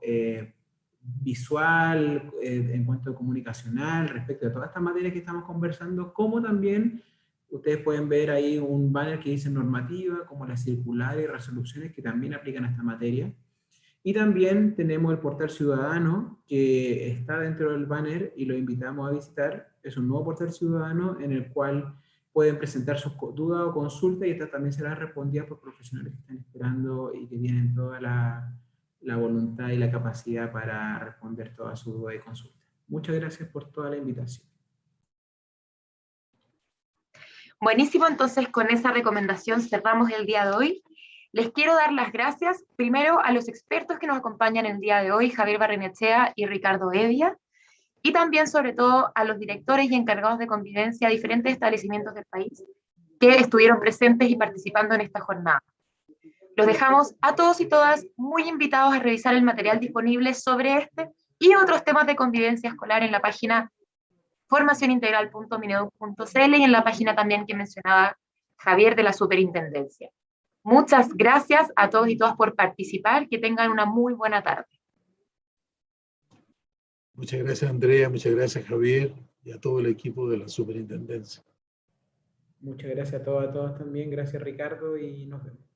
visual, en cuanto comunicacional, respecto a todas estas materias que estamos conversando, como también ustedes pueden ver ahí un banner que dice normativa, como las circulares y resoluciones que también aplican a esta materia. Y también tenemos el portal ciudadano, que está dentro del banner y lo invitamos a visitar. Es un nuevo portal ciudadano en el cual pueden presentar sus dudas o consultas y estas también serán respondidas por profesionales que están esperando y que tienen toda la voluntad y la capacidad para responder todas sus dudas y consultas. Muchas gracias por toda la invitación. Buenísimo, entonces con esa recomendación cerramos el día de hoy. Les quiero dar las gracias primero a los expertos que nos acompañan el día de hoy, Javier Barrenechea y Ricardo Evia, y también sobre todo a los directores y encargados de convivencia de diferentes establecimientos del país que estuvieron presentes y participando en esta jornada. Los dejamos a todos y todas muy invitados a revisar el material disponible sobre este y otros temas de convivencia escolar en la página formacionintegral.mineduc.cl y en la página también que mencionaba Javier de la Superintendencia. Muchas gracias a todos y todas por participar, que tengan una muy buena tarde. Muchas gracias, Andrea, muchas gracias, Javier, y a todo el equipo de la Superintendencia. Muchas gracias a todos también, gracias Ricardo, y nos vemos.